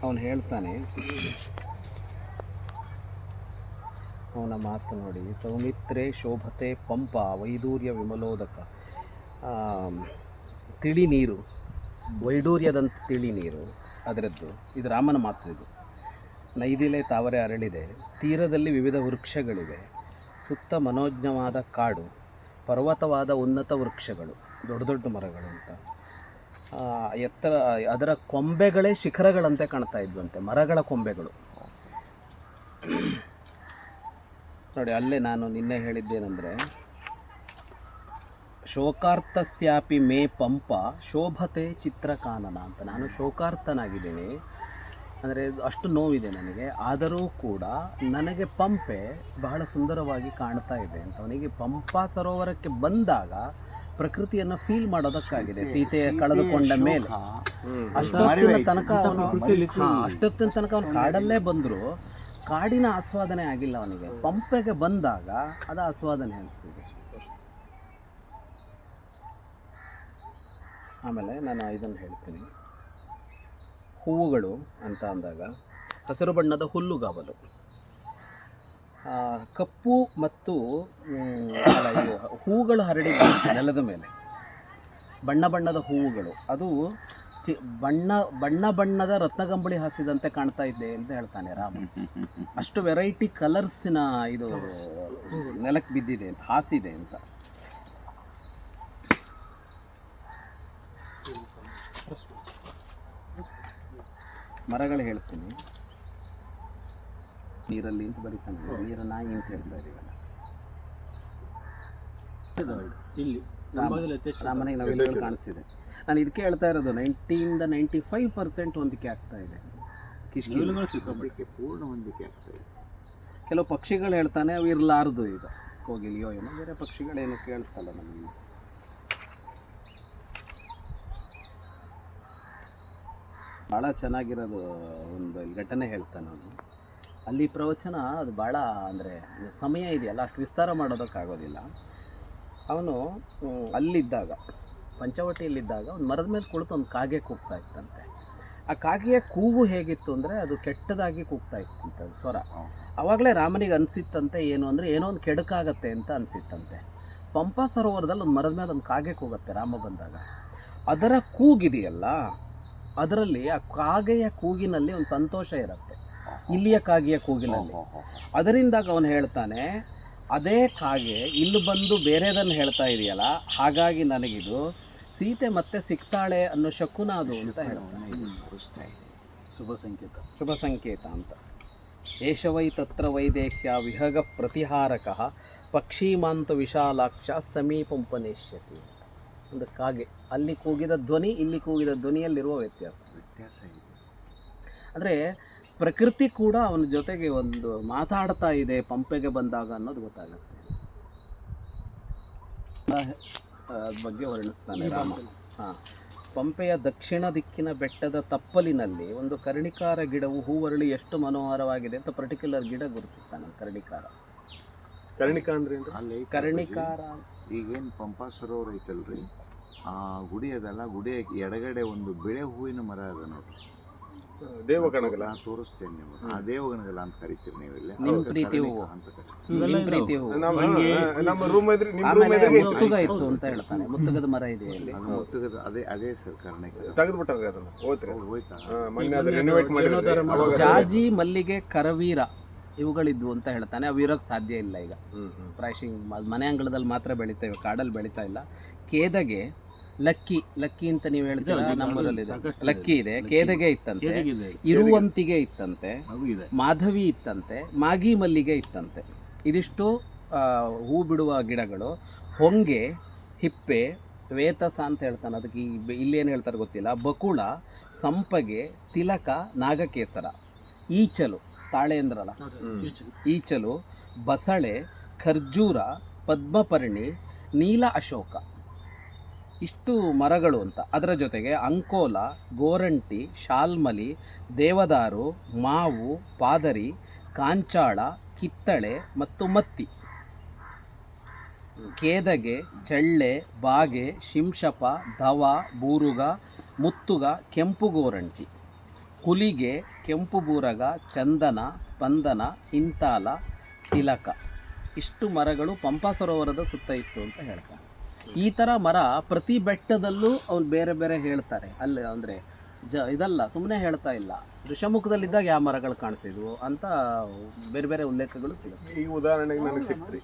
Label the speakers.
Speaker 1: ಅವನು ಹೇಳ್ತಾನೆ, ಅವನ ಮಾತು ನೋಡಿ, ಸೌಮಿತ್ರೇ ಶೋಭತೆ ಪಂಪ ವೈಡೂರ್ಯ ವಿಮಲೋದಕ. ತಿಳಿ ನೀರು, ವೈಡೂರ್ಯದಂಥ ತಿಳಿ ನೀರು ಅದರದ್ದು. ಇದು ರಾಮನ ಮಾತು. ಇದು ನೈದಿಲೆ ತಾವರೆ ಅರಳಿದೆ, ತೀರದಲ್ಲಿ ವಿವಿಧ ವೃಕ್ಷಗಳಿವೆ, ಸುತ್ತ ಮನೋಜ್ಞವಾದ ಕಾಡು, ಪರ್ವತವಾದ ಉನ್ನತ ವೃಕ್ಷಗಳು, ದೊಡ್ಡ ದೊಡ್ಡ ಮರಗಳು ಅಂತ. ಎತ್ತರ, ಅದರ ಕೊಂಬೆಗಳೇ ಶಿಖರಗಳಂತೆ ಕಾಣ್ತಾ ಇದ್ವಂತೆ, ಮರಗಳ ಕೊಂಬೆಗಳು ನೋಡಿ. ಅಲ್ಲೇ ನಾನು ನಿನ್ನೆ ಹೇಳಿದ್ದೇನೆಂದರೆ, ಶೋಕಾರ್ತಸ್ಯಾಪಿ ಮೇ ಪಂಪ ಶೋಭತೆ ಚಿತ್ರಕಾನನ ಅಂತ. ನಾನು ಶೋಕಾರ್ತನಾಗಿದ್ದೀನಿ, ಅಂದರೆ ಅಷ್ಟು ನೋವಿದೆ ನನಗೆ, ಆದರೂ ಕೂಡ ನನಗೆ ಪಂಪೆ ಬಹಳ ಸುಂದರವಾಗಿ ಕಾಣ್ತಾ ಇದೆ ಅಂತ. ಅವನಿಗೆ ಪಂಪಾ ಸರೋವರಕ್ಕೆ ಬಂದಾಗ ಪ್ರಕೃತಿಯನ್ನು ಫೀಲ್ ಮಾಡೋದಕ್ಕಾಗಿದೆ. ಸೀತೆ ಕಳೆದುಕೊಂಡ ಮೇಲೆ ಅಷ್ಟೊತ್ತಿನ ತನಕ ಅವನು ಕಾಡಲ್ಲೇ ಬಂದರೂ ಕಾಡಿನ ಆಸ್ವಾದನೆ ಆಗಿಲ್ಲ ಅವನಿಗೆ. ಪಂಪೆಗೆ ಬಂದಾಗ ಅದು ಆಸ್ವಾದನೆ ಅನಿಸಿದೆ. ಆಮೇಲೆ ನಾನು ಇದನ್ನು ಹೇಳ್ತೀನಿ, ಹೂವುಗಳು ಅಂತ ಅಂದಾಗ ಹಸಿರು ಬಣ್ಣದ ಹುಲ್ಲುಗಾವಲು, ಕಪ್ಪು ಮತ್ತು ಹೂಗಳು ಹರಡಿದ ನೆಲದ ಮೇಲೆ ಬಣ್ಣ ಬಣ್ಣದ ಹೂವುಗಳು, ಅದು ಬಣ್ಣದ ರತ್ನಗಂಬಳಿ ಹಾಸಿದಂತೆ ಕಾಣ್ತಾ ಇದ್ದೆ ಅಂತ ಹೇಳ್ತಾನೆ ರಾಮ. ಅಷ್ಟು ವೆರೈಟಿ ಕಲರ್ಸಿನ ಇದು ನೆಲಕ್ಕೆ ಬಿದ್ದಿದೆ ಅಂತ, ಹಾಸಿದೆ ಅಂತ. ಮರಗಳು ಹೇಳ್ತೀನಿ, ನೀರಲ್ಲಿ ಅಂತ ಬರೀತಾನೆ, ನೀರ ನಾಯಿ ಅಂತ ಹೇಳ್ತಾ ಇದೀವಲ್ಲ ಇಲ್ಲಿ ರಾಮನಿಗೆ ನಾವೆಲ್ಲ ಕಾಣಿಸ್ತಿದೆ. ನಾನು ಇದಕ್ಕೆ ಹೇಳ್ತಾ ಇರೋದು, 90-95% ಹೊಂದಿಕೆ ಆಗ್ತಾ ಇದೆ.
Speaker 2: ಕಿಷ್ಕಿಂಧಕ್ಕೆ ಪೂರ್ಣ ಹೊಂದಿಕೆ ಆಗ್ತಾ ಇದೆ.
Speaker 1: ಕೆಲವು ಪಕ್ಷಿಗಳು ಹೇಳ್ತಾನೆ ಅವು ಇರಲಾರ್ದು, ಈಗ ಕೋಗಿಲಿಯೋ ಏನೋ ಬೇರೆ ಪಕ್ಷಿಗಳೇನು ಕೇಳ್ತಲ್ಲ ನಮಗೆ. ಭಾಳ ಚೆನ್ನಾಗಿರೋದು ಒಂದು ಘಟನೆ ಹೇಳ್ತಾನೆ ಅವನು. ಅಲ್ಲಿ ಪ್ರವಚನ ಅದು ಭಾಳ, ಅಂದರೆ ಸಮಯ ಇದೆಯಲ್ಲ ಅಷ್ಟು ವಿಸ್ತಾರ ಮಾಡೋದಕ್ಕಾಗೋದಿಲ್ಲ. ಅವನು ಅಲ್ಲಿದ್ದಾಗ, ಪಂಚವಟಿಯಲ್ಲಿದ್ದಾಗ ಒಂದು ಮರದ ಮೇಲೆ ಕುಳಿತು ಒಂದು ಕಾಗೆ ಕೂಗ್ತಾ ಇತ್ತಂತೆ. ಆ ಕಾಗೆಯ ಕೂಗು ಹೇಗಿತ್ತು ಅಂದರೆ ಅದು ಕೆಟ್ಟದಾಗಿ ಕೂಗ್ತಾ ಇತ್ತಂತೆ, ಸ್ವರ. ಆವಾಗಲೇ ರಾಮನಿಗೆ ಅನಿಸಿತ್ತಂತೆ ಏನು ಅಂದರೆ ಏನೋ ಒಂದು ಕೆಡಕಾಗತ್ತೆ ಅಂತ ಅನಿಸಿತ್ತಂತೆ. ಪಂಪಾ ಸರೋವರದಲ್ಲಿ ಒಂದು ಮರದ ಮೇಲೆ ಒಂದು ಕಾಗೆ ಕೂಗತ್ತೆ ರಾಮ ಬಂದಾಗ. ಅದರ ಕೂಗಿದೆಯಲ್ಲ, ಅದರಲ್ಲಿ ಆ ಕಾಗೆಯ ಕೂಗಿನಲ್ಲಿ ಒಂದು ಸಂತೋಷ ಇರುತ್ತೆ, ಇಲ್ಲಿಯ ಕಾಗೆಯ ಕೂಗಿನಲ್ಲಿ. ಅದರಿಂದಾಗ ಅವನು ಹೇಳ್ತಾನೆ, ಅದೇ ಕಾಗೆ ಇಲ್ಲಿ ಬಂದು ಬೇರೆದನ್ನು ಹೇಳ್ತಾ ಇದೆಯಲ್ಲ, ಹಾಗಾಗಿ ನನಗಿದು ಸೀತೆ ಮತ್ತೆ ಸಿಗ್ತಾಳೆ ಅನ್ನೋ ಶಕುನ ಅದು ಅಂತ ಹೇಳ್ತಾನೆ. ಶುಭ ಸಂಕೇತ ಅಂತ. ಏಷವೈ ತತ್ರ ವೈದೇಹ್ಯ ವಿಹಗ ಪ್ರತಿಹಾರಕ ಪಕ್ಷೀಮಾಂತ ವಿಶಾಲಾಕ್ಷ ಸಮೀಪಂಪನೇಷ್ಯತಿ. ಒಂದು ಕಾಗೆ ಅಲ್ಲಿ ಕೂಗಿದ ಧ್ವನಿ, ಇಲ್ಲಿ ಕೂಗಿದ ಧ್ವನಿಯಲ್ಲಿರುವ ವ್ಯತ್ಯಾಸ ಇದೆ. ಅಂದರೆ ಪ್ರಕೃತಿ ಕೂಡ ಅವನ ಜೊತೆಗೆ ಒಂದು ಮಾತಾಡ್ತಾ ಇದೆ ಪಂಪೆಗೆ ಬಂದಾಗ ಅನ್ನೋದು ಗೊತ್ತಾಗುತ್ತೆ. ಬಗ್ಗೆ ವರ್ಣಿಸ್ತಾನೆ ರಾಮ. ಪಂಪೆಯ ದಕ್ಷಿಣ ದಿಕ್ಕಿನ ಬೆಟ್ಟದ ತಪ್ಪಲಿನಲ್ಲಿ ಒಂದು ಕರ್ಣಿಕಾರ ಗಿಡವು ಹೂವರಳಿ ಎಷ್ಟು ಮನೋಹರವಾಗಿದೆ ಅಂತ ಪರ್ಟಿಕ್ಯುಲರ್ ಗಿಡ ಗುರುತಿಸ್ತಾನೆ. ಕರ್ಣಿಕಾರ
Speaker 2: ಅಂದ್ರೆ
Speaker 1: ಅಲ್ಲಿ ಕರ್ಣಿಕಾರ
Speaker 2: ಈಗೇನು ಪಂಪಾ ಸರೋವರ ಐತಲ್ರಿ, ಆ ಗುಡಿ ಅದಲ್ಲ, ಗುಡಿಯ ಎಡಗಡೆ ಒಂದು ಬಿಳೆ ಹೂವಿನ ಮರ ಅದ ನೋಡಿ, ದೇವಗಣಗಲ ತೋರಿಸ್ತೇನೆ ನಿಮಗೆ. ಆ ದೇವಗಣಗಲ ಅಂತ ಕರಿತೀರಿ ನೀವೆಲ್ಲ,
Speaker 1: ನಿಮ್ಮ ಪ್ರೀತಿ ಹೂವು ಅಂತ
Speaker 2: ನಮ್ಮ ರೂಮ್ ಇದ್ರೆ
Speaker 1: ಮುತ್ತುಗ ಇತ್ತು ಅಂತ ಹೇಳ್ತಾನೆ. ಮುತ್ತುಗದ ಮರ ಇದೆ ಅಲ್ಲಿ,
Speaker 2: ಮುತ್ತುಗದ ಅದೇ ಸರ್ ಕರ್ಣಿಕಾರ
Speaker 1: ತೆಗೆದುಬಿಟ್ಟಾರೆ ಅದನ್ನು, ಹೋಯ್ತಾ. ಜಾಜಿ, ಮಲ್ಲಿಗೆ, ಕರವೀರ ಇವುಗಳಿದ್ವು ಅಂತ ಹೇಳ್ತಾನೆ. ಅವು ಇರೋಕ್ಕೆ ಸಾಧ್ಯ ಇಲ್ಲ ಈಗ, ಪ್ರಾಯಶಃ ಮನೆ ಅಂಗಳದಲ್ಲಿ ಮಾತ್ರ ಬೆಳೀತೇವೆ, ಕಾಡಲ್ಲಿ ಬೆಳೀತಾ ಇಲ್ಲ. ಕೇದಗೆ, ಲಕ್ಕಿ ಅಂತ ನೀವು ಹೇಳ್ತೀರ, ನಮ್ಮೂರಲ್ಲಿ ಲಕ್ಕಿ ಇದೆ. ಕೇದಗೆ ಇತ್ತಂತೆ, ಇರುವಂತಿಗೆ ಇತ್ತಂತೆ, ಮಾಧವಿ ಇತ್ತಂತೆ, ಮಾಗಿ ಮಲ್ಲಿಗೆ ಇತ್ತಂತೆ. ಇದಿಷ್ಟು ಹೂ ಬಿಡುವ ಗಿಡಗಳು. ಹೊಂಗೆ, ಹಿಪ್ಪೆ, ವೇತಸ ಅಂತ ಹೇಳ್ತಾನೆ, ಅದಕ್ಕೆ ಇಲ್ಲೇನು ಹೇಳ್ತಾರೆ ಗೊತ್ತಿಲ್ಲ. ಬಕುಳ, ಸಂಪಗೆ, ತಿಲಕ, ನಾಗಕೇಸರ, ಈಚಲು, ತಾಳೆ ಅಂದ್ರಲ್ಲ, ಈಚಲು, ಬಸಳೆ, ಖರ್ಜೂರ, ಪದ್ಮಪರ್ಣಿ, ನೀಲ ಅಶೋಕ, ಇಷ್ಟು ಮರಗಳು ಅಂತ. ಅದರ ಜೊತೆಗೆ ಅಂಕೋಲ, ಗೋರಂಟಿ, ಶಾಲ್ಮಲಿ, ದೇವದಾರು, ಮಾವು, ಪಾದರಿ, ಕಾಂಚಾಳ, ಕಿತ್ತಳೆ ಮತ್ತು ಮತ್ತಿ. ಕೇದಗೆ, ಚಳ್ಳೆ, ಬಾಗೆ, ಶಿಂಶಪ, ಧವ, ಬೂರುಗ, ಮುತ್ತುಗ, ಕೆಂಪು ಗೋರಂಟಿ. ಹುಲಿಗೆ, ಕೆಂಪು ಬೂರಗ, ಚಂದನ, ಸ್ಪಂದನ, ಇಂತಾಲ, ತಿಲಕ ಇಷ್ಟು ಮರಗಳು ಪಂಪಾ ಸರೋವರದ ಸುತ್ತ ಇತ್ತು ಅಂತ ಹೇಳ್ತಾರೆ. ಈ ಥರ ಮರ ಪ್ರತಿ ಬೆಟ್ಟದಲ್ಲೂ ಅವ್ನು ಬೇರೆ ಬೇರೆ ಹೇಳ್ತಾರೆ. ಅಲ್ಲಿ ಅಂದರೆ ಇದಲ್ಲ, ಸುಮ್ಮನೆ ಹೇಳ್ತಾ ಇಲ್ಲ, ಋಷಮುಖದಲ್ಲಿದ್ದಾಗ ಯಾವ ಮರಗಳು ಕಾಣಿಸಿದ್ವು ಅಂತ ಬೇರೆ ಬೇರೆ ಉಲ್ಲೇಖಗಳು ಸಿಗುತ್ತೆ.
Speaker 3: ಈ ಉದಾಹರಣೆಗೆ ನನಗೆ ಸಿಕ್ತ್ರಿ.